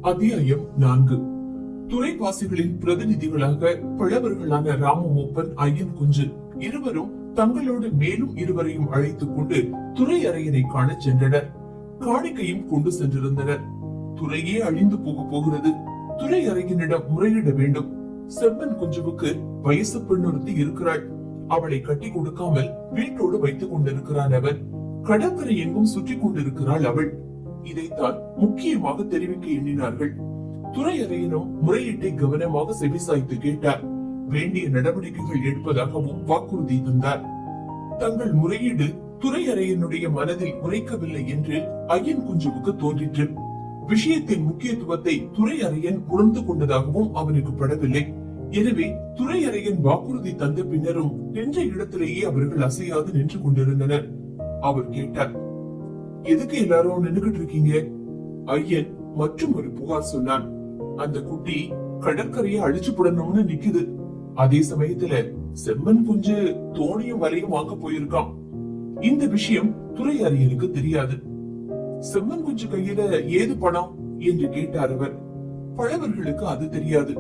அத்தியாயம் 4. துறைவாசிகளின் பிரதிநிதிகளாக பழவர்களான ராமமூப்பன், ஐயன் குஞ்சு இருவரும் தங்களோடு மேலும் இருவரையும் அழைத்துக் கொண்டு துறை அறையனை காண சென்றனர். காணிக்கையும் கொண்டு சென்றிருந்தனர். துறையே அழிந்து போகிறது. துறை அறையனிடம் முறையிட வேண்டும். செம்மன் குஞ்சுவுக்கு வயசு பெண்ணொருத்தி இருக்கிறாள். அவளை கட்டி கொடுக்காமல் வீட்டோடு வைத்துக் கொண்டிருக்கிறான் அவன். கடற்கரை எங்கும் சுற்றி கொண்டிருக்கிறாள் அவள். இதைத்தான் முக்கியமாக தெரிவிக்க எண்ணினார்கள். துறையறையனும் முறையீட்டை கவனமாக செவிசாய்த்து கேட்டார். வேண்டிய நடவடிக்கைகள் எடுப்பதாகவும் வாக்குறுதி தந்தார். தங்கள் முறையீடு துறையறையனுடைய மனதில் உரைக்கவில்லை என்று ஐயன் குஞ்சுவுக்கு தோன்றிற்று. விஷயத்தின் முக்கியத்துவத்தை துறையறையன் உணர்ந்து கொண்டதாகவும் அவனுக்கு படவில்லை. எனவே துறையறையன் வாக்குறுதி தந்த பின்னரும் நின்ற இடத்திலேயே அவர்கள் அசையாது நின்று கொண்டிருந்தனர். அவர் கேட்டார், எதுக்கு எல்லாரும் நின்னுகிட்டு இருக்கீங்க? ஐயன் மற்றும் ஒரு புகார் சொன்னான். அந்த குட்டி கடற்கரையை அழிச்சு போடணும்னு நிக்குது. அதே சமயத்துல செம்மன் குஞ்சு தோணியும் வலையும் வாங்க போயிருக்கான். இந்த விஷயம் துறை அரியனுக்கு தெரியாது. செம்மன் குஞ்சு கையில ஏது பணம் என்று கேட்டார் அவர். பழவர்களுக்கு அது தெரியாது.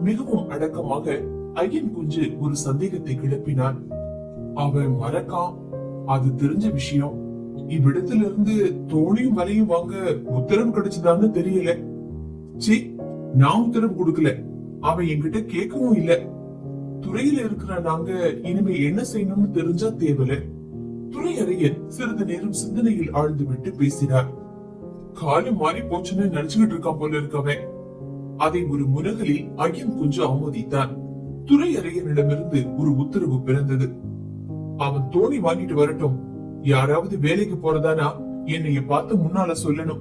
மிகவும் அடக்கமாக ஐயன் குஞ்சு ஒரு சந்தேகத்தை கிளப்பினான். அவன் மறக்கான், அது தெரிஞ்ச விஷயம். இவ்விடத்துல இருந்து தோணியும் வலையும் வாங்க உத்தரவு கிடைச்சதான்னு தெரியல. சி, நான் உத்தரவு கொடுக்கல. அவன் என்கிட்ட கேட்கவும் இல்ல. துறையில இருக்கிற நாங்க இனிமே என்ன செய்யணும்னு தெரிஞ்சா தேவல. துறையறையன் சிறிது நேரம் சிந்தனையில் ஆழ்ந்து விட்டு பேசினார். காலம் மாறி போச்சுன்னு நினைச்சுக்கிட்டு இருக்கான் போல இருக்கவன். அதை ஒரு முனகலில் ஐயன் கொஞ்சம் ஆமோதித்தான். துறையறையனிடமிருந்து ஒரு உத்தரவு பிறந்தது. அவன் தோணி வாங்கிட்டு வரட்டும். யாராவது வேலைக்கு போறதானா என்னைய பார்த்து முன்னால சொல்லணும்.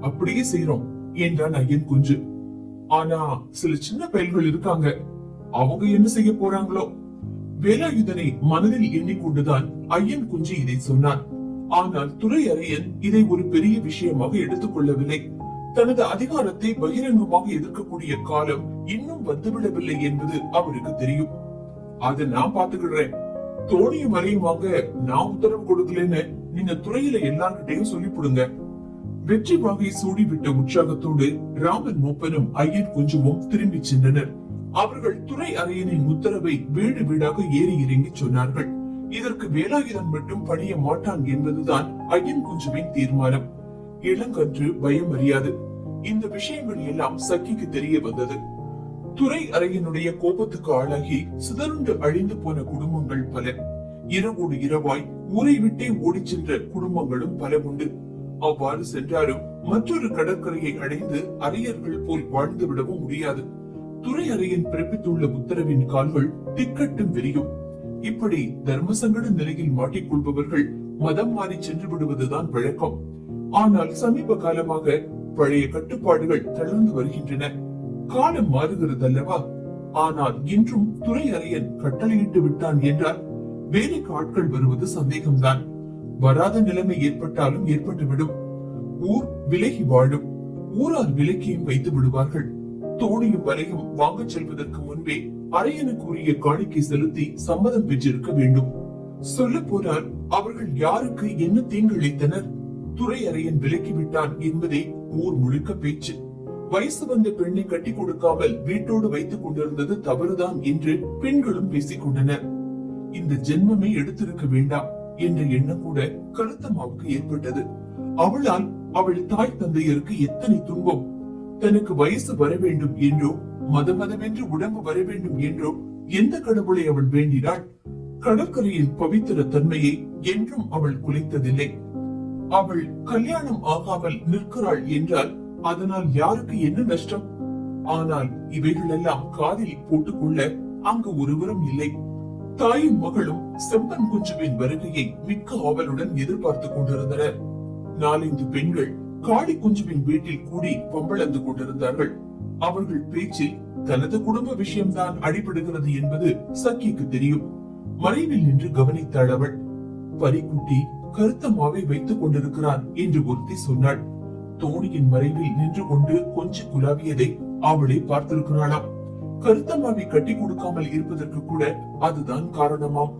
அப்படியே செய்யறோம் என்றான் ஐயன் குஞ்சு. ஆனா சில சின்ன பயல்கள் இருக்காங்க. அவங்க என்ன செய்ய போறாங்களோ? வேலாயுதனை மனதில் எண்ணிக்கொண்டுதான் ஐயன் குஞ்சு இதை சொன்னான். ஆனால் துறையறையன் இதை ஒரு பெரிய விஷயமாக எடுத்துக் கொள்ளவில்லை. தனது அதிகாரத்தை பகிரங்கமாக எதிர்க்கக்கூடிய காலம் இன்னும் வந்துவிடவில்லை என்பது அவருக்கு தெரியும். அதை நான் பாத்துக்கிடுறேன். தோணியும் வரையும் வாங்க நான் உத்தரவு கொடுக்கலன்னு நீங்க துறையில எல்லார்கிட்டையும் சொல்லிவிடுங்க. வெற்றி வாகை சூடிவிட்ட உற்சாகத்தோடு ராமன் மூப்பனும் ஐயன் குஞ்சுவும் திரும்பி சென்றனர். அவர்கள் துறை அறையனின் உத்தரவை வீடு வீடாக ஏறி இறங்கி சொன்னார்கள். இதற்கு வேலாயுதன் மட்டும் பணிய மாட்டான் என்பதுதான் ஐயன் குஞ்சுவின் தீர்மானம். இளங்கன்று பயம் அறியாது. இந்த விஷயங்கள் எல்லாம் சக்கிக்கு தெரிய வந்தது. துறை அறையனுடைய கோபத்துக்கு ஆளாகி சிதறுண்டு அழிந்து போன குடும்பங்கள் பல. இரவோடு இரவாய் ஊரை விட்டே ஓடி சென்ற குடும்பங்களும் பல உண்டு. அவ்வாறு சென்றாலும் மற்றொரு கடற்கரையை அடைந்து அரையர்கள் போல் வாழ்ந்து விடவும் முடியாது. துறை அறையன் பிறப்பித்துள்ள உத்தரவின் கால்கள் திக்கட்டும் விரியும். இப்படி தர்மசங்கட நிலையில் மாட்டிக்கொள்பவர்கள் மதம் மாறி சென்று விடுவதுதான் வழக்கம். ஆனால் சமீப காலமாக பழைய கட்டுப்பாடுகள் தளர்ந்து வருகின்றன. காலம் மாறுகிறது அல்லவா? ஆனால் இன்றும் துறை அறையன் கட்டளையிட்டு விட்டான் என்றால் வேலைக்கு ஆட்கள் வருவது சந்தேகம்தான். வராத நிலைமை ஏற்பட்டாலும் ஏற்பட்டுவிடும். ஊர் விலகி வாழும். ஊரார் விலக்கியும் வைத்து விடுவார்கள். தோணியும் வரையும் வாங்க செல்வதற்கு முன்பே அரையனுக்கு உரிய காணிக்கை செலுத்தி சம்மதம் பெற்றிருக்க வேண்டும். சொல்ல போனால் அவர்கள் யாருக்கு என்ன தீங்கிழைத்தனர்? துறை அறையன் விலக்கி விட்டான் என்பதே ஊர் முழுக்க பேச்சு. வயசு வந்த பெண்ணை கட்டி கொடுக்காமல் வீட்டோடு வைத்துக் கொண்டிருந்தது தவறுதான் என்று பெண்களும் பேசிக் கொண்டனர். இந்த ஜென்மமே எடுத்திருக்க வேண்டாம் என்ற எண்ணம் கூட கருத்தம்மாவுக்கு ஏற்பட்டது. அவளால் அவள் தாய் தந்தையருக்கு எத்தனை துன்பம்! தனக்கு வயசு வர வேண்டும் என்றோ மதமென்று உடம்பு வர வேண்டும் என்றோ எந்த கடவுளை அவள் வேண்டினாள்? கடற்கரையின் பவித்திர தன்மையை என்றும் அவள் குலைத்ததில்லை. அவள் கல்யாணம் ஆகாமல் நிற்கிறாள் என்றால் அதனால் யாருக்கு என்ன நஷ்டம்? ஆனால் இவைகள் எல்லாம் காதில் போட்டுக்கொள்ள அங்கு ஒருவரும் இல்லை. தாயும் மகளும் செம்மன் குஞ்சுவின் வருகையை மிக்க ஆவலுடன் எதிர்பார்த்து கொண்டிருந்தனர். 4-5 பெண்கள் காளி குஞ்சுவின் வீட்டில் கூடி பம்பளந்து கொண்டிருந்தார்கள். அவர்கள் பேச்சில் தனது குடும்ப விஷயம்தான் அடிபடுகிறது என்பது சக்கிக்கு தெரியும். மறைவில் நின்று கவனித்தாள் அவள். பரிக்குட்டி கருத்தம்மாவை வைத்துக் கொண்டிருக்கிறான் என்று ஒருத்தி சொன்னாள். தோணியின் மறைவில் நின்று கொண்டு கொஞ்சம் குலாவியதை அவளை பார்த்திருக்கிறாளாம். கருத்தம்மாவை கட்டி கொடுக்காமல் இருப்பதற்கு கூட அதுதான் காரணமாம்.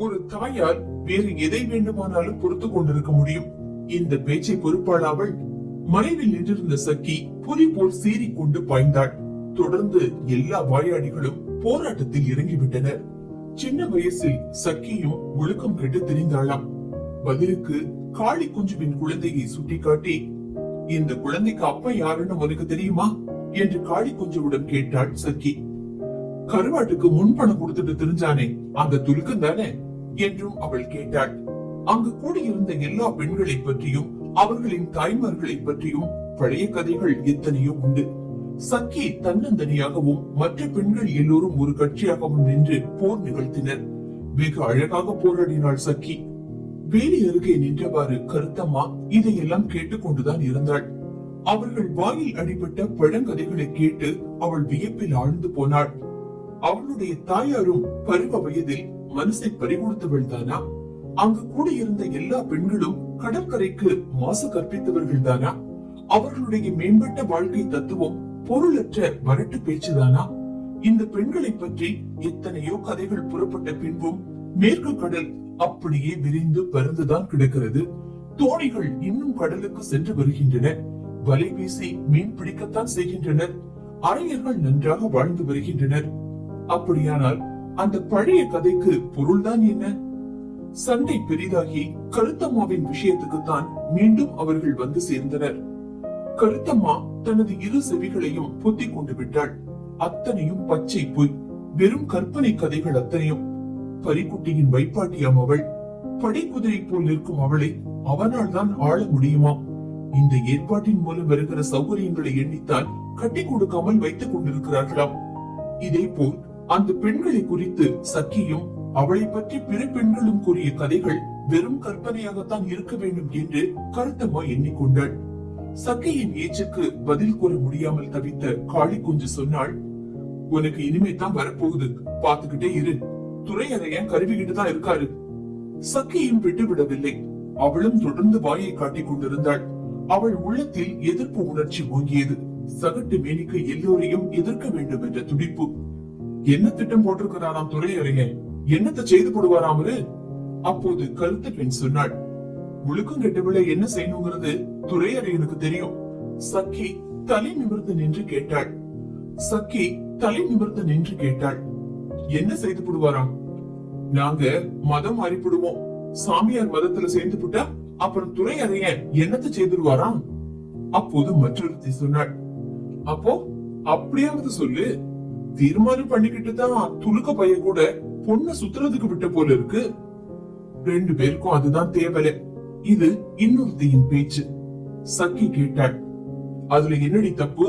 ஒரு தாயால் வேறு எதை வேண்டுமானாலும் பொறுத்து கொண்டிருக்க முடியும். இந்த பேச்சை பொறுப்பாளாவள். மறைவில் நின்றிருந்த சக்கி புலி போல் சீறிக்கொண்டு பாய்ந்தாள். தொடர்ந்து எல்லா வாயாடிகளும் போராட்டத்தில் இறங்கிவிட்டனர். சின்ன வயசில் சக்கியும் ஒழுக்கம் கெட்டு தெரிந்தாளாம். பதிலுக்கு காளி குஞ்சுவின் குழந்தையை சுட்டிக்காட்டி, இந்த குழந்தைக்கு அப்பா யாருன்னு உனக்கு தெரியுமா என்று காளி குஞ்சுவிடம் கேட்டாள் சக்கி. கருவாட்டுக்கு முன்பணம் கொடுத்துட்டு தெரிஞ்சானே அந்த துலுக்கன் தானே என்றும் அவள் கேட்டாள். அங்கு கூடியிருந்த எல்லா பெண்களை பற்றியும் அவர்களின் தாய்மார்களை பற்றியும் பழைய கதைகள் எத்தனையோ உண்டு. சக்கி தன்னந்தனியாகவும் மற்ற பெண்கள் எல்லோரும் ஒரு கட்சியாகவும் நின்று போர் நிகழ்த்தினர். வெகு அழகாக போராடினாள் சக்கி. வேலி அருகே நின்றவாறு கருத்தம்மா இதையெல்லாம் கேட்டுக்கொண்டுதான் இருந்தாள். அவர்கள் வாயில் அடிபட்ட பழங்கதைகளை கேட்டு அவள் வியப்பில் ஆழ்ந்து போனாள். அவளுடைய தாயாரும் பருவ வயதில் மனசை பறிகொடுத்தவள் தானா? அங்கு கூடியிருந்த எல்லா பெண்களும் கடற்கரைக்கு மாசு கற்பித்தவர்கள் தானா? அவர்களுடைய மேம்பட்ட வாழ்க்கை தத்துவம் பொருளற்ற வரட்டு பேச்சுதானா? இந்த பெண்களை பற்றி எத்தனையோ கதைகள் புறப்பட்ட பின்பும் மேற்கு கடல் அப்படியே விரிந்து பறந்துதான் கிடக்கிறது. தோணிகள் இன்னும் கடலுக்கு சென்று வருகின்றன. வலை வீசி மீன் பிடிக்கத்தான் செய்கின்றனர். அரையர்கள் நன்றாக வாழ்ந்து வருகின்றனர். அப்படியானால் அந்த பழைய கதைக்கு பொருள்தான் என்ன? சண்டை பெரிதாகி கருத்தம்மாவின் விஷயத்துக்குத்தான் மீண்டும் அவர்கள் வந்து சேர்ந்தனர். கருத்தம்மா தனது இரு செவிகளையும் பொத்திக் கொண்டு விட்டாள். அத்தனையும் பச்சை பொய், வெறும் கற்பனை கதைகள் அத்தனையும். பரிக்குட்டியின் வைப்பாட்டியாம் அவள். படைக்குதிரை போல் நிற்கும் அவளை அவனால் தான் ஆள முடியுமா? இந்த ஏற்பாட்டின் மூலம் வருகிற சௌகரியங்களை எண்ணித்தான் கட்டி கொடுக்காமல் வைத்துக் கொண்டிருக்கிறார்களாம். இதே போல் அந்த பெண்களை குறித்து சக்கியும் அவளை பற்றி பிற பெண்களும் கூறிய கதைகள் வெறும் கற்பனையாகத்தான் இருக்க வேண்டும் என்று கருத்தம்மா எண்ணிக்கொண்டாள். சக்கியின் ஏச்சுக்கு பதில் கூற முடியாமல் தவித்த காளி குஞ்சு சொன்னாள், உனக்கு இனிமே தான் வரப்போகுது, பாத்துக்கிட்டே இரு. துறையறையன் கருவிக்கிட்டு தான் இருக்காரு. சக்கியும் விட்டுவிடவில்லை. அவளும் தொடர்ந்து வாயை காட்டிக் கொண்டிருந்தாள். அவள் உள்ளத்தில் எதிர்ப்பு உணர்ச்சி ஓங்கியது. சகட்டு மேனிக்கு எல்லோரையும் எதிர்க்க வேண்டும் என்ற துடிப்பு. என்ன திட்டம் போட்டிருக்கிறாராம் துறையறையன்? என்னத்தை செய்து போடுவாராமரு? அப்போது கருத்த பெண் சொன்னாள், முழுக்கும் கெட்டவிட என்ன செய்யணுங்கிறது துறையறையனுக்கு தெரியும். சக்கி தலை நிமிர்ந்து நின்று கேட்டாள். சக்கி தலை நிமிர்ந்து நின்று கேட்டாள், என்ன செய்து போடுவாராம்? நாங்க மதம் மாறிப்படுவோம். சாமியார் மதத்துல சேர்ந்து புட்டா அப்புறம் துறையறையன் என்னத்தை செய்துடுவாராம்? அப்போது மற்றொருத்தி சொன்னாள், அப்போ அப்படியாவது சொல்லு. தீர்மானம் பண்ணிக்கிட்டு தான் துலுக்க பைய கூட பொண்ண சுத்துறதுக்கு விட்ட போல இருக்கு. ரெண்டு பேருக்கும் அதுதான் தேவலை. இது இன்னொருத்தியின் பேச்சு. சக்கி கேட்டாள், அதுல என்னடி தப்பு?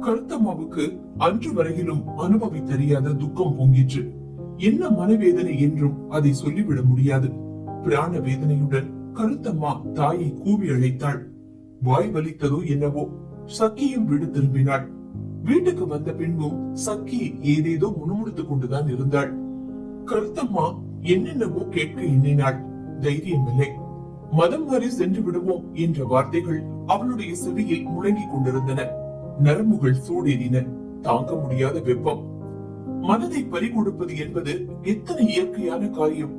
கருத்தம்மாவுக்கு அன்று வரையிலும் அனுபவி தெரியாத துக்கம் பொங்கிற்று. என்ன மனவேதனை என்றும் அதை சொல்லிவிட முடியாது. பிராண வேதனையுடன் கருத்தம்மா தாயை கூவி அழைத்தாள். வாய் வலித்ததோ என்னவோ சக்கியும் வீடு திரும்பினாள். வீட்டுக்கு வந்த பின்பும் சக்கி ஏதேதோ முணுமுணுத்துக் கொண்டுதான் இருந்தாள். கருத்தம்மா என்னென்னவோ கேட்க எண்ணினாள். தைரியம் இல்லை. மதம் மாறி சென்று விடுவோம் என்ற வார்த்தைகள் அவளுடைய செவியில் முழங்கிக் கொண்டிருந்தன. நரம்புகள் சூடேறின. தாங்க முடியாத வெப்பம். மனதை பறிகொடுப்பது என்பது எத்தனை இயற்கையான காரியம்.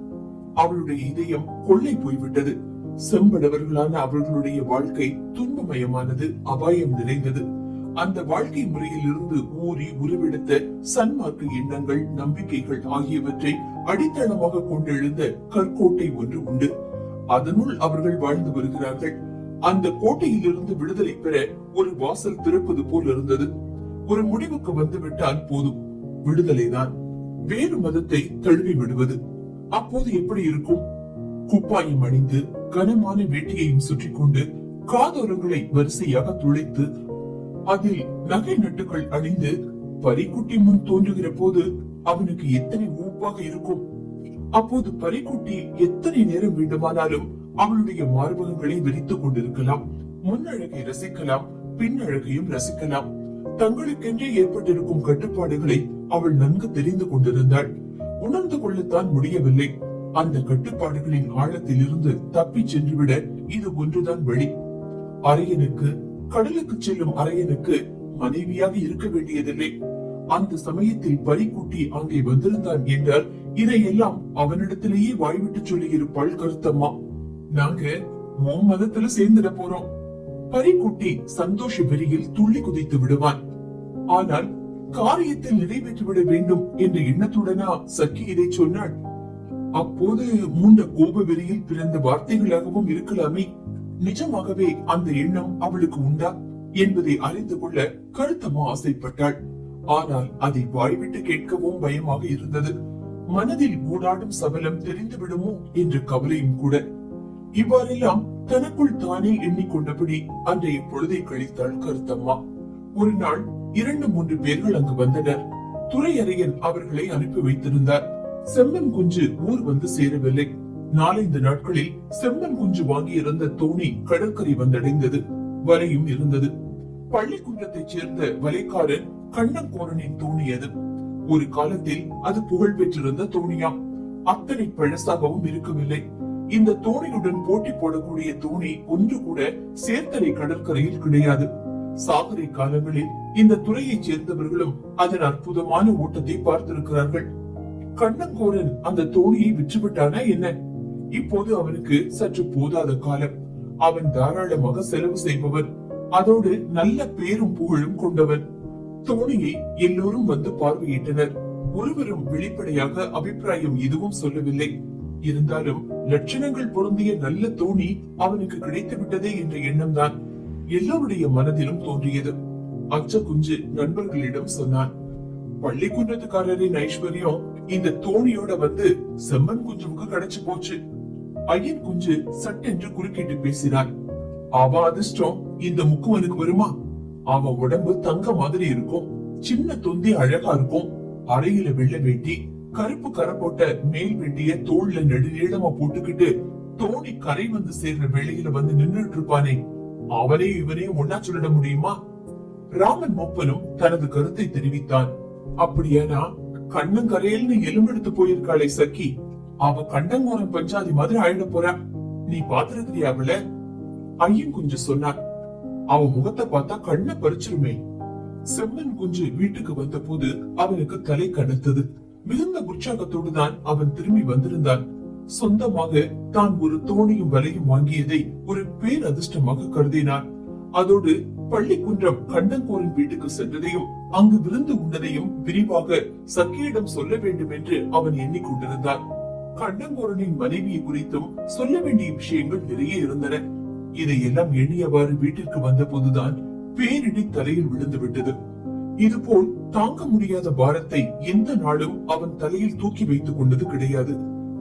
அவளுடைய இதயம் கொள்ளை போய்விட்டது. செம்படவர்களான அவர்களுடைய வாழ்க்கை துன்பமயமானது, அபாயம் நிறைந்தது. அந்த வாழ்க்கை முறையில் இருந்து ஊறி உருவெடுத்த சன்மார்க்க எண்ணங்கள், நம்பிக்கைகள் ஆகியவற்றை அடித்தளமாக கொண்டெழுந்த கற்கோட்டை ஒன்று உண்டு. அதனுள் அவர்கள் வாழ்ந்து வருகிறார்கள். அந்த கோட்டையிலிருந்து விடுதலை பெற ஒரு வாசல் திறப்பது போல் இருந்தது. ஒரு முடிவுக்கு வந்துவிட்டால் போதும், விடுதலைதான். வேறு மதத்தை தழுவி விடுவது. அப்போது எப்படி இருக்கும்? குப்பாயம் அணிந்து கனமான வேட்டியையும் சுற்றி கொண்டு காதோரங்களை வரிசையாக துளைத்து அதில் நகை நட்டுகள் அணிந்து பரிக்குட்டி முன் தோன்றுகிற போது அவனுக்கு எத்தனை ஊப்பாக இருக்கும். அப்போது பரிக்குட்டி எத்தனை நேரம் வேண்டுமானாலும் அவளுடைய மார்பகங்களை விரித்துக் கொண்டிருக்கலாம். முன்னழகை ரசிக்கலாம், பின்னழகையும் ரசிக்கலாம். தங்களுக்கென்றே ஏற்பட்டிருக்கும் கட்டுப்பாடுகளை அவள் நன்கு தெரிந்து கொண்டிருந்தாள். உணர்ந்து கொள்ளத்தான் முடியவில்லை. அந்த கட்டுப்பாடுகளின் ஆழத்தில் இருந்து தப்பி சென்றுவிட இது ஒன்றுதான் வழி. அரையனுக்கு, கடலுக்கு செல்லும் அரையனுக்கு மனைவியாக இருக்க வேண்டியதில்லை. அந்த சமயத்தில் பரிக்குட்டி அங்கே வந்திருந்தான் என்றால் இதையெல்லாம் அவனிடத்திலேயே வாய்விட்டு சொல்லி இருப்பாள் கருத்தம்மா. நாங்க உன் மதத்துல சேர்ந்துட போறோம். பறிக்குட்டி சந்தோஷ வெறியில் துள்ளி குதித்து விடுவான். ஆனால் காரியத்தில் நிறைவேற்றிவிட வேண்டும் என்ற எண்ணத்துடனா சக்கி இதை சொன்னாள். அப்போது மூண்ட கோப வெறியில் பிறந்த வார்த்தைகளாகவும் இருக்கலாமே. நிஜமாகவே அந்த எண்ணம் அவளுக்கு உண்டா என்பதை அறிந்து கொள்ள கருத்தமா ஆசைப்பட்டாள். ஆனால் அதை வாய்விட்டு கேட்கவும் பயமாக இருந்தது. மனதில் ஊடாடும் சபலம் தெரிந்து விடுமோ என்ற கவலையும் கூட. இவ்வாறெல்லாம் தனக்குள் தானே எண்ணிக்கொண்டபடி அன்றைய பொழுதை கழித்தாள் கருத்தம்மா. ஒரு நாள் 2-3 பேர்கள் அங்கு வந்தனர். துரையரையன் அவர்களை அனுப்பி வைத்திருந்தார். செம்மன் குஞ்சு ஊர் வந்து சேரவில்லை. 4-5 நாட்களில் செம்மன் குஞ்சு வாங்கி இருந்த தோணி கடற்கரை வந்தடைந்தது. வலையும் இருந்தது. பள்ளிக்குன்றத்தைச் சேர்ந்த வலைக்காரன் கண்ணங்கோரனின் தோணி அது. ஒரு காலத்தில் அது புகழ் பெற்றிருந்த தோணியாம். அத்தனை பழசாகவும் இருக்கவில்லை. இந்த தோணியுடன் போட்டி போடக்கூடிய தோணி ஒன்று கூட சேர்த்தலை கடற்கரையில் கிடையாது. சாகரை காலங்களில் இந்த துறையைச் சேர்ந்தவர்களும் அதன் அற்புதமான ஓட்டத்தை பார்த்திருக்கிறார்கள். கண்ணங்கோரன் அந்த தோணியை விற்றுவிட்டானா என்ன? இப்போது அவனுக்கு சற்று போதாத காலம். அவன் தாராளமாக செலவு செய்பவன். அதோடு நல்ல பேரும் புகழும் கொண்டவன். தோணியை எல்லோரும் வந்து பார்வையிட்டனர். ஒருவரும் வெளிப்படையாக அபிப்பிராயம் எதுவும் சொல்லவில்லை. இருந்தாலும் லட்சணங்கள் பொருந்திய நல்ல தோணி அவனுக்கு கிடைத்து விட்டதே என்ற எண்ணம் தான் எல்லோருடைய மனதிலும் தோன்றியது. அச்ச குஞ்சு நண்பர்களிடம் சொன்னான், பள்ளிக்குன்றத்துக்காரரின் ஐஸ்வர்யம் இந்த தோணியோட வந்து செம்மன் குஞ்சுவுக்கு கிடைச்சு போச்சு. ஐயன் குஞ்சு சட்டென்று குறுக்கிட்டு பேசினார். அவன் அதிர்ஷ்டம் இந்த முக்குவனுக்கு வருமா? அவன் உடம்பு தங்க மாதிரி இருக்கும். சின்ன தொந்தி அழகா இருக்கும். அறையில வெள்ளை வேட்டி, கருப்பு கரை போட்ட மேல் வேட்டிய தோல்ல நெடுநீளமா போட்டுக்கிட்டு தோணி கரை வந்து சேர்ற வேளையில வந்து நின்றுட்டு இருப்பானே, அவனே இவனையும் ஒன்னா சொல்லிட முடியுமா? ராமன் மூப்பனும் தனது கருத்தை தெரிவித்தான். அப்படியானா கண்ணங்கரையல்னு எலும்பெடுத்து போயிருக்காளே சக்கி, அவ கண்டங்கோரம் பஞ்சாதி மாதிரி ஆயிட போறா. நீ பாத்துருக்கிறியா அவள? ஐயன் குஞ்சு சொன்னான். அவன் முகத்தை பார்த்தா கண்ணை பறிச்சிருமே. செம்மன் குஞ்சு வீட்டுக்கு வந்த போது அவனுக்கு தலை கனத்தது. மிகுந்த உற்சாகத்தோடு தான் அவன் திரும்பி வந்திருந்தான். சொந்தமாக தான் ஒரு தோணியும் வலையும் வாங்கியதை ஒரு பேர் அதிர்ஷ்டமாக கருதினான். அதோடு பள்ளிக்குன்றம் கண்டங்கோரின் வீட்டுக்கு சென்றதையும் அங்கு விருந்து உண்டதையும் விரிவாக சக்கியிடம் சொல்ல வேண்டும் என்று அவன் எண்ணிக்கொண்டிருந்தான். கண்டங்கோரனின் மனைவியை குறித்தும் சொல்ல வேண்டிய விஷயங்கள் நிறைய இருந்தன. இதையெல்லாம் எண்ணியவாறு வீட்டிற்கு வந்த போதுதான் பேரிடி தலையில் விழுந்து விட்டது. இதுபோல் தாங்க முடியாத பாரத்தை எந்த நாளும் அவன் தலையில் தூக்கி வைத்துக் கொண்டது கிடையாது.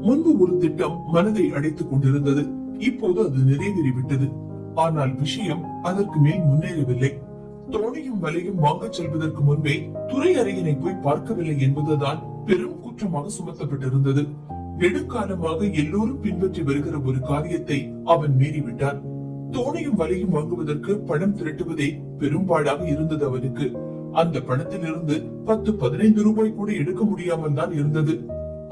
முன்பு ஒரு திட்டம் மனதை அடைத்துக் கொண்டிருந்தது. இப்போது அது நிறைவேறிவிட்டது. ஆனால் விஷயம் அதற்கு மேல் முன்னேறவில்லை. தோணியும் வலையும் வாங்கச் செல்வதற்கு முன்பே துரையரையனை போய் பார்க்கவில்லை என்பதுதான் பெரும் குற்றமாக சுமத்தப்பட்டிருந்தது. நெடுங்காலமாக எல்லோரும் பின்பற்றி வருகிற ஒரு காரியத்தை அவன் மீறிவிட்டான். தோணியும் வலையும் வாங்குவதற்கு பணம் திரட்டுவதே பெரும்பாடாக இருந்தது அவனுக்கு. அந்த பணத்திலிருந்து 10-15 ரூபாய் கூட எடுக்க முடியாமல் தான் இருந்தது.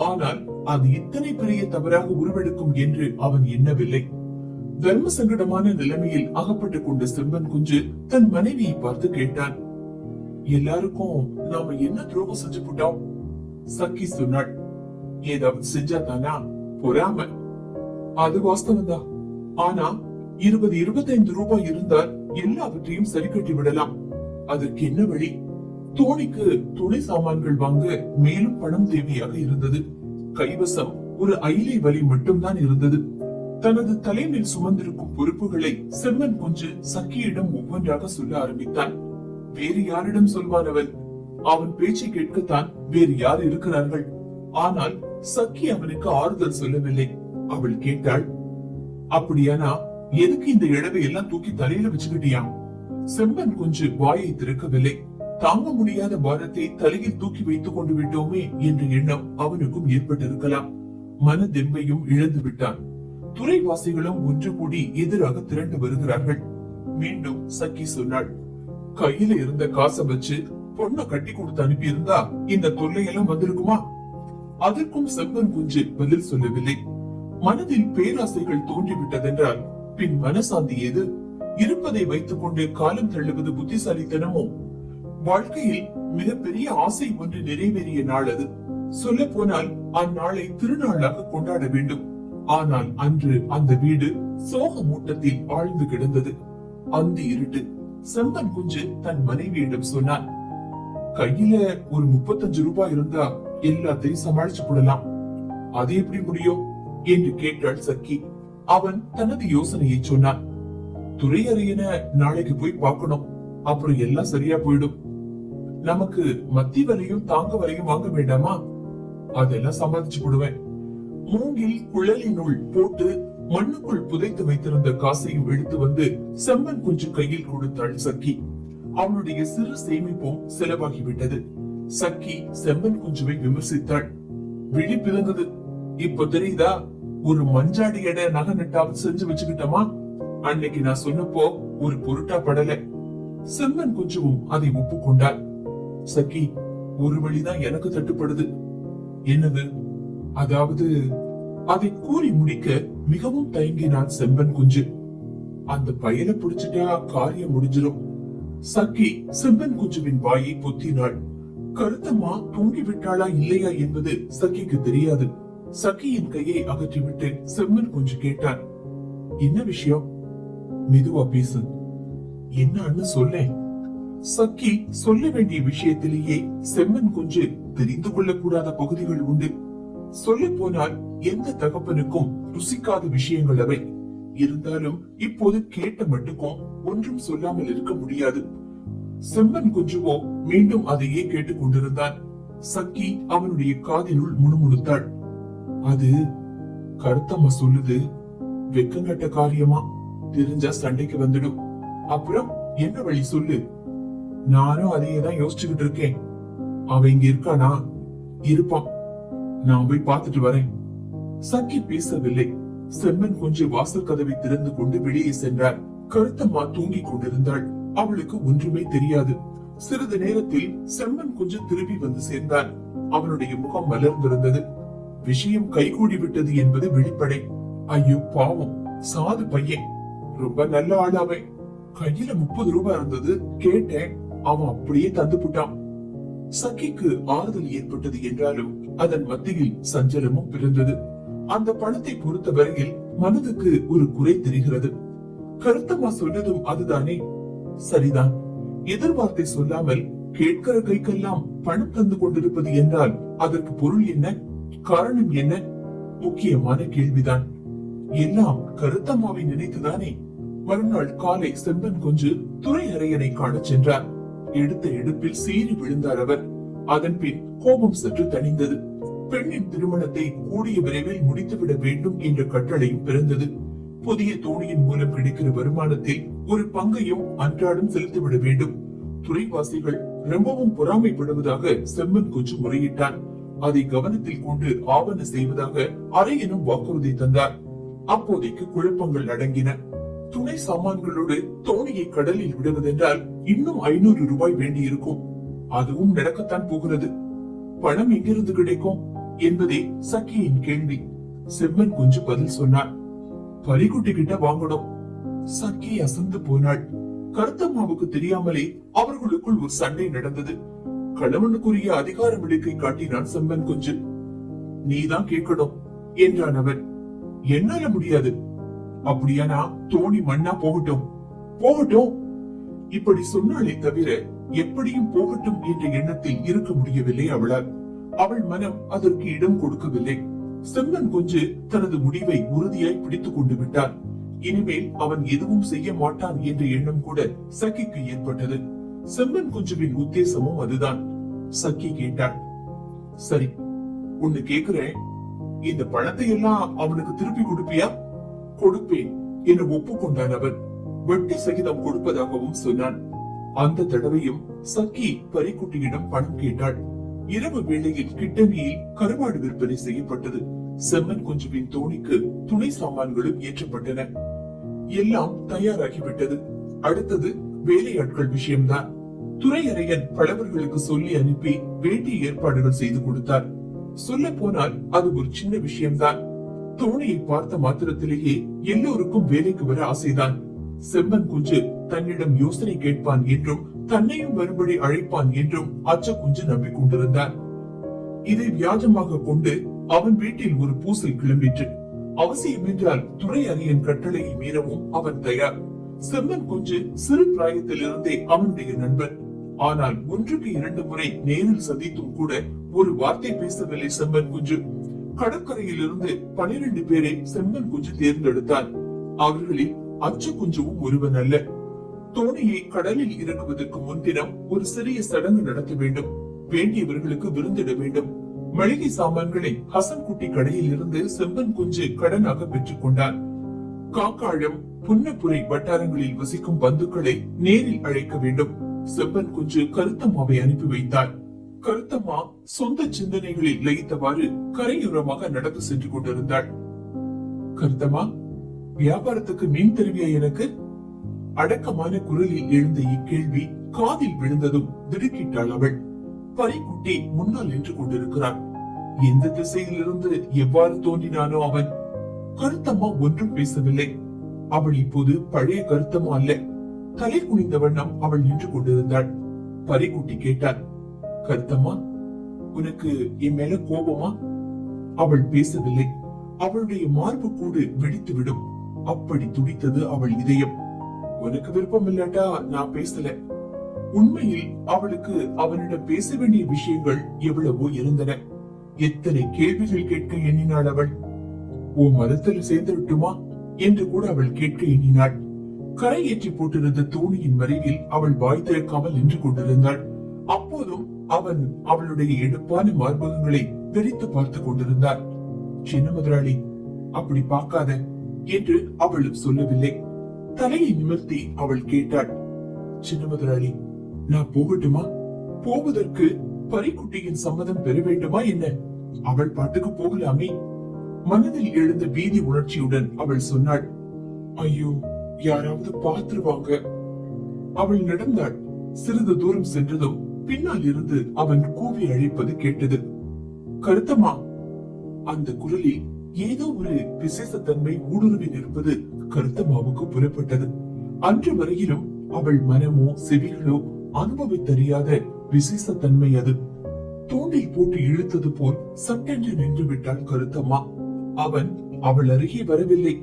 ஆனால் அது இத்தனை பெரிய தவறாக உருவெடுக்கும் என்று அவன் எண்ணவில்லை. தர்ம சங்கடமான நிலைமையில் அகப்பட்டுக் கொண்ட செம்பன் குஞ்சு தன் மனைவியை பார்த்து கேட்டான், எல்லாருக்கும் நாம என்ன துரோகம் செஞ்சு போட்டோம்? சக்கி சொன்னாள், ஏதாவது செஞ்சா தானா? பொறாம. அது வாஸ்தவம் தான். ஆனா 20-25 ரூபாய் இருந்தால் எல்லாவற்றையும் சரி கட்டி விடலாம். அதற்கு என்ன வழி? தோணிக்கு துணை சாமான்கள் வாங்க மேலும் பணம் தேவையாக இருந்தது. கைவசம் ஒரு ஐலை வலி மட்டும்தான் இருந்தது. தனது தலைமையில் சுமந்திருக்கும் பொறுப்புகளை செம்மன் குஞ்சு சக்கியிடம் ஒவ்வொன்றாக சொல்ல ஆரம்பித்தான். வேறு யாரிடம் சொல்வான் அவன்? அவன் பேச்சை கேட்கத்தான் வேறு யார் இருக்கிறார்கள்? ஆனால் சக்கி அவனுக்கு ஆறுதல் சொல்லவில்லை. அவள் கேட்டாள், அப்படியானா எதுக்கு இந்த இழவை எல்லாம் தூக்கி தலையில வச்சுக்கிட்டியாம்? செம்மன் குஞ்சு வாயை திறக்கவில்லை. தாங்க முடியாத பாரத்தை தலையில் தூக்கி வைத்துக் கொண்டு விட்டோமே என்ற எண்ணம் அவனுக்கும் ஏற்பட்டிருக்கலாம். மன தெம்பையும் இழந்து விட்டான். துறைவாசிகளும் ஒன்று கூடி எதிராக திரண்டு வருகிறார்கள். மீண்டும் சக்கி சொன்னாள், கையில இருந்த காசை வச்சு பொண்ணை கட்டி கொடுத்து அனுப்பி இருந்தா இந்த தொல்லையெல்லாம் வந்திருக்குமா? அதற்கும் செம்மன் குஞ்சு பதில் சொல்லவில்லை. மனதில் பேராசைகள் தோன்றிவிட்டதென்றால் பின் மனசாந்தி எது? இருப்பதை வைத்துக் கொண்டு காலம் தள்ளுவது புத்திசாலித்தனமோ? வாழ்க்கையில் மிகப்பெரிய ஆசை ஒன்று நிறைவேறிய நாள் அது. சொல்ல போனால் அந்நாளை திருநாளாக கொண்டாட வேண்டும். ஆனால் அன்று அந்த வீடு சோக மூட்டத்தில் ஆழ்ந்து கிடந்தது. அந்த இருட்டு. செம்பன் குஞ்சு தன் மனைவியிடம் சொன்னான், கையில ஒரு 35 ரூபாய் இருந்தா எல்லாத்தையும் சமாளிச்சு போடலாம். அது எப்படி முடியும் என்று கேட்டாள் சக்கி. அவன் தனது யோசனையை சொன்னான். துறையறையன நாளைக்கு போய் பார்க்கணும், அப்புறம் எல்லாம் சரியா போயிடும். நமக்கு மத்தி வலையும் தாங்க வலையும் வாங்க வேண்டாமா? அதெல்லாம் சமாளிச்சு போடுவேன். மூங்கில் குழலினுள் போட்டு மண்ணுக்குள் புதைத்து வைத்திருந்த காசையும் எடுத்து வந்து செம்மன் குஞ்சு கையில் கொடுத்தாள் சக்கி. அவனுடைய சிறு சேமிப்பும் செலவாகிவிட்டது. சக்கி செம்மன் குஞ்சுவை விமர்சித்தாள். விழி பிறந்தது. இப்ப தெரியுதா, ஒரு மஞ்சாடி எடை நகை நட்டாவது செஞ்சு வச்சுக்கிட்டோமா? அன்னைக்கு நான் சொன்னப்போ ஒரு பொருட்டா படல. செம்மன் குஞ்சுவும் அதை ஒப்புக்கொண்டாள். சக்கி, ஒரு வழிதான் எனக்கு தட்டுப்படுது. என்னது? அதாவது, அதை கூறி முடிக்க மிகவும் தயங்கினான் செம்பன் குஞ்சு. அந்த பயலை புடிச்சிட்டா காரியம் முடிஞ்சிடும். சக்கி செம்பன் குஞ்சுவின் வாயை பொத்தினாள். கருத்தம்மா தூங்கி விட்டாளா இல்லையா என்பது சக்கிக்கு தெரியாது. சக்கியின் கையை அகற்றிவிட்டு செம்மன் குஞ்சு கேட்டான், என்ன விஷயம்? மெதுவா பேசு. என்னன்னு சொல்லேன். சக்கி சொல்ல வேண்டிய விஷயத்திலேயே செம்மன் குஞ்சு தெரிந்து கொள்ளக்கூடாத பகுதிகள் உண்டு. சொல்ல போனால் எந்த தகப்பனுக்கும் ருசிக்காத விஷயங்கள் அவை. இருந்தாலும் இப்போது கேட்ட மட்டுக்கும் ஒன்றும் சொல்லாமல் இருக்க முடியாது. செம்மன் குஞ்சுவோ மீண்டும் அதையே கேட்டுக் கொண்டிருந்தான். சக்கி அவனுடைய காதினுள் முணுமுணுத்தாள். அது கருத்தம்மா சொல்லுது, வெக்கங்கட்ட காரியமா, தெரிஞ்சா சண்டைக்கு வந்துடும். அப்புறம் என்ன வழி சொல்லு. நானும் அதையேதான் யோசிச்சுக்கிட்டு இருக்கேன். அவ இங்க இருக்கானா? இருப்பான். நான் போய் பார்த்துட்டு வரேன். சக்கி பேசவில்லை. செம்மன் குஞ்சு வாசல் கதவை திறந்து கொண்டு வெளியே சென்றார். கருத்தம்மா தூங்கிக் கொண்டிருந்தாள். அவளுக்கு ஒன்றுமே தெரியாது. சிறிது நேரத்தில் செம்மன் குஞ்சு திரும்பி வந்து சேர்ந்தான். அவனுடைய முகம் மலர்ந்திருந்தது. விஷயம் கைகூடி விட்டது என்பது வெளிப்படை. ஐயோ பாவம், சாது பையன், ரொம்ப நல்ல ஆளாவே. கையில 30 ரூபாய் இருந்தது, கேட்டேன், அவன் அப்படியே தந்து புட்டான். சக்கிக்கு ஆறுதல் ஏற்பட்டது என்றாலும் அதன் மத்தியில் சஞ்சலமும் பிறந்தது. அந்த பணத்தை பொறுத்த வரையில் மனதுக்கு ஒரு குறை தெரிகிறது. கருத்தம்மா சொன்னதும் அதுதானே? சரிதான். எதிர்வார்த்தை சொல்லாமல் கேட்கிற கைக்கெல்லாம் பணம் தந்து கொண்டிருப்பது என்றால் அதற்கு பொருள் என்ன, காரணம் என்ன? முக்கியமான கேள்விதான். எல்லாம் கருத்தம்மாவை நினைத்துதானே? மறுநாள் காலை செம்பன் குஞ்சு துறையறையனை காண சென்றார். எடுத்த எடுப்பில் சீறி விழுந்தார் அவர். அதன் பின் கோபம் சற்று தணிந்தது. பெண்ணின் திருமணத்தை கூடிய விரைவில் முடித்துவிட வேண்டும் என்ற கட்டளையும் பிறந்தது. புதிய தோணியின் மூலம் கிடைக்கிற வருமானத்தில் ஒரு பங்கையும் அன்றாடம் செலுத்திவிட வேண்டும். துறைவாசிகள் ரொம்பவும் பொறாமைப்படுவதாக செம்மன் குஞ்சு முறையிட்டான். அதை கவனத்தில் கொண்டு ஆவண செய்வதாக அரையனும் வாக்குறுதி தந்தார். அப்போதைக்கு குழப்பங்கள் அடங்கின. துணை சாமான்களோடு தோணியை கடலில் விடுவதென்றால் இன்னும் 500 ரூபாய் வேண்டி இருக்கும். அதுவும் நடக்கத்தான் போகிறது. பணம் எங்கிருந்து கிடைக்கும் என்பதே சக்கியின் கேள்வி. செம்மன் குஞ்சு பதில் சொன்னார், பரிகுட்டி கிட்ட வாங்கணும். சக்கி அசந்து போனாள். கருத்தம்மாவுக்கு தெரியாமலே அவர்களுக்குள் ஒரு சண்டை நடந்தது. கணவனுக்குரிய அதிகார விளக்கை காட்டினான் செம்மன் குஞ்சு. நீதான் கேட்கணும் என்றான் அவன். என்னால முடியாது. அப்படியானா தோணி மண்ணா போகட்டும். போகட்டும் இப்படி சொன்னாலே தவிர எப்படியும் போகட்டும் என்ற எண்ணத்தில் இருக்க முடியவில்லை அவளால். அவள் மனம் அதற்கு இடம் கொடுக்கவில்லை. செம்மன் குஞ்சு தனது முடிவை உறுதியாய் பிடித்துக் கொண்டு விட்டான். இனிமேல் அவன் எதுவும் செய்ய மாட்டான் என்ற எண்ணம் கூட சக்கிக்கு ஏற்பட்டது. செம்மன் குஞ்சுவின் உத்தேசமும் அதுதான். சக்கி கேட்டாள், சரி, உன்னை கேக்குறேன், இந்த பணத்தை எல்லாம் அவனுக்கு திருப்பி கொடுப்பியா? கொடுப்பேன் என ஒப்புக்கொண்டான் அவன். வட்டி சகிதம் கொடுப்பதாகவும் சொன்னான். அந்த தடவையும் சக்கி பரிக்குட்டியிடம் பணம் கேட்டாள். இரவு வேளையில் கிட்டணியில் கருவாடு விற்பனை செய்யப்பட்டது. செம்மன் குஞ்சுவின் தோணிக்கு துணை சாமான்களும் ஏற்றப்பட்டன. எல்லாம் தயாராகிவிட்டது. அடுத்தது வேலையாட்கள் விஷயம்தான். துறையறையன் பலவர்களுக்கு சொல்லி அனுப்பி வேண்டிய ஏற்பாடுகள் செய்து கொடுத்தார். சொல்ல போனால் அது ஒரு சின்ன விஷயம்தான். தோணியை பார்த்த மாத்திரத்திலேயே எல்லோருக்கும் வேலைக்கு வர ஆசைதான். செம்மன் குஞ்சு தன்னிடம் யோசனை கேட்பான் என்றும் தன்னையும் வரும்படி அழைப்பான் என்றும் அச்ச குஞ்சு நம்பிக்கொண்டிருந்தான். இதை வியாஜமாக கொண்டு அவன் வீட்டில் ஒரு பூசல் கிளம்பிற்று. அவசியம் என்றால் துறையறையன் கட்டளையை மீறவும் அவன் தயார். செம்மன் குஞ்சு சிறு பிராயத்திலிருந்தே அவனுடைய நண்பன். ஆனால் 1-2 முறை நேரில் சந்தித்தும் கூட ஒரு வார்த்தை பேசவில்லை செம்மன் குஞ்சு. கடற்கரையில் இருந்து 12 பேரை செம்மன் குஞ்சு தேர்ந்தெடுத்தான். அவர்களில் அச்சு குஞ்சுவும் ஒருவன் அல்ல. தோணியை கடலில் இறங்குவதற்கு முன்தினம் ஒரு சிறிய சடங்கு நடத்த வேண்டும். வேண்டியவர்களுக்கு விருந்திட வேண்டும். மளிகை சாமான்களை ஹசன் குட்டி கடையில் இருந்து செம்பன் குஞ்சு கடனாக பெற்றுக் கொண்டான். காக்காழம், புன்னப்புரை வட்டாரங்களில் வசிக்கும் பந்துக்களை நேரில் அழைக்க வேண்டும். செம்பன் குஞ்சு கருத்தம்மாவை அனுப்பி வைத்தாள். கருத்தம்மா சொந்த சிந்தனைகளில் லயித்தவாறு கரையோரமாக நடந்து சென்று கொண்டிருந்தாள். கருத்தம்மா, வியாபாரத்துக்கு மீன் தருவியா எனக்கு? அடக்கமான குரலில் எழுந்த இக்கேள்வி காதில் விழுந்ததும் திடுக்கிட்டாள் அவள். பரிக்குட்டி முன்னால் நின்று கொண்டிருக்கிறான். எந்த திசையிலிருந்து எவ்வாறு தோன்றினானோ அவன். கருத்தம்மா ஒன்றும் பேசவில்லை. அவள் இப்போது பழைய கருத்தம்மா அல்ல. தலை குனிந்த வண்ணம் அவள் நின்று கொண்டிருந்தாள். பரிக்குட்டி கேட்டாள், கருத்தம்மா, உனக்கு என் மேல கோபமா? அவள் பேசவில்லை. அவளுடைய மார்பு கூடு வெடித்து விடும். அப்படி துடித்தது அவள் இதயம். உனக்கு விருப்பம் இல்லாட்டா நான் பேசல. உண்மையில் அவளுக்கு அவனிடம் பேச வேண்டிய விஷயங்கள் எவ்வளவோ இருந்தன. எத்தனை கேள்விகள் கேட்க எண்ணினாள் அவள். உன் மதத்தில் சேர்ந்து விட்டுமா என்று கூட அவள் கேட்க எண்ணினாள். கரை ஏற்றி போட்டிருந்த தோணியின் மறைவில் அவள் வாய் திறக்காமல் நின்று கொண்டிருந்தாள். அப்போதும் அவன் அவளுடைய எடுப்பான மார்பகங்களை வெறித்து பார்த்து கொண்டிருந்தாள். சின்ன முதலாளி, அப்படி பார்க்காத என்று அவள் சொல்லவில்லை. தலையை நிமிர்த்தி அவள் கேட்டாள், சின்ன முதலாளி, நான் போகட்டுமா? போவதற்கு பரிக்குட்டியின் சம்மதம் பெற வேண்டுமா என்ன? அவள் பாட்டுக்கு போகலாமே. மனதில் எழுந்த பீதி உணர்ச்சியுடன் அவள் சொன்னாள், ஐயோ, யாராவது பார்த்துருவாங்க. அவள் நடந்தாள். சிறிது தூரம் சென்றதும் பின்னால் இருந்து அவன் கூவி அழைப்பது கேட்டது. கருத்தம்மா. அந்த குரலில் ஏதோ ஒரு விசேஷத்தன்மை ஊடுருவி நிற்பது கருத்தம்மாவுக்கு புறப்பட்டது. அன்று வரையிலும் அவள் மனமோ செவிகளோ அனுபவித்தறியாத விசேஷத்தன்மை அது. தூண்டில் போட்டு இழுத்தது போல் சட்டென்று நின்று விட்டாள் கருத்தம்மா. அவன் அவள் அருகே வரவில்லை.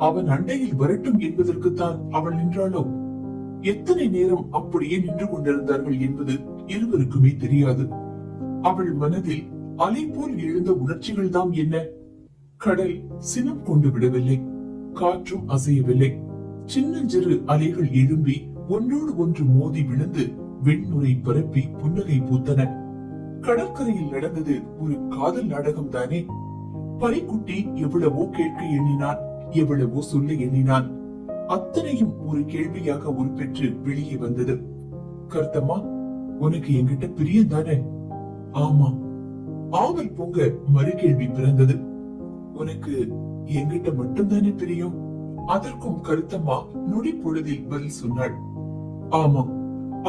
அவன் அண்டையில் வரட்டும் என்பதற்குத்தான் அவள் நின்றாளோ? எத்தனை நேரம் அப்படியே நின்று கொண்டிருந்தார்கள் என்பது இருவருக்குமே தெரியாது. அவள் மனதில் அலை போல் எழுந்த உணர்ச்சிகள் தான் என்ன? கடல் சினம் கொண்டு விடவில்லை. காற்றும் அசையவில்லை. சின்னஞ்சிறு அலைகள் எழும்பி ஒன்றோடு ஒன்று மோதி விழுந்து வெண்ணுரை பரப்பி புன்னகை பூத்தன. கடற்கரையில் நடந்தது ஒரு காதல் நாடகம் தானே. பரிக்குட்டி எவ்வளவோ கேட்க எண்ணினான், எவ்வளவோ சொல்ல எண்ணினான். அத்தனையும் ஒரு கேள்வியாக உருப்பெற்று வெளியே வந்தது. கருத்தம்மா, உனக்கு என்கிட்ட பிரியம் தானே? ஆமா. ஆவல் பொங்க மறு கேள்வி பிறந்தது. உனக்கு என்கிட்ட மட்டும்தானே பிரியம்? அதற்கும் கருத்தம்மா நொடி பொழுதில் பதில் சொன்னாள். ஆமா.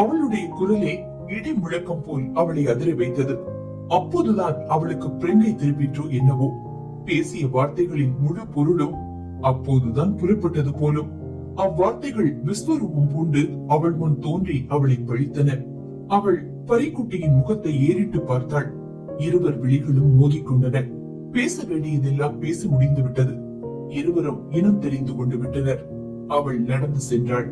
அவளுடைய குரலே இடி முழக்கம் போல் அவளை அதிர வைத்தது. அப்போதுதான் அவளுக்கு பிரங்கை திருப்பிற்றோ என்னவோ. பேசிய வார்த்தைகளின் முழு பொருளும் அப்போதுதான் புறப்பட்டது போலும். அவ்வார்த்தைகள் விஸ்வரூபம் பூண்டு அவள் முன் தோன்றி அவளை பழித்தன. அவள் பரிக்குட்டியின் முகத்தை ஏறிட்டு பார்த்தாள். இருவர் விழிகளும் மோதிக்கொண்டன. பேச வேண்டியதெல்லாம் பேசி முடிந்து விட்டது. இருவரும் இனம் தெரிந்து கொண்டு விட்டனர். அவள் நடந்து சென்றாள்.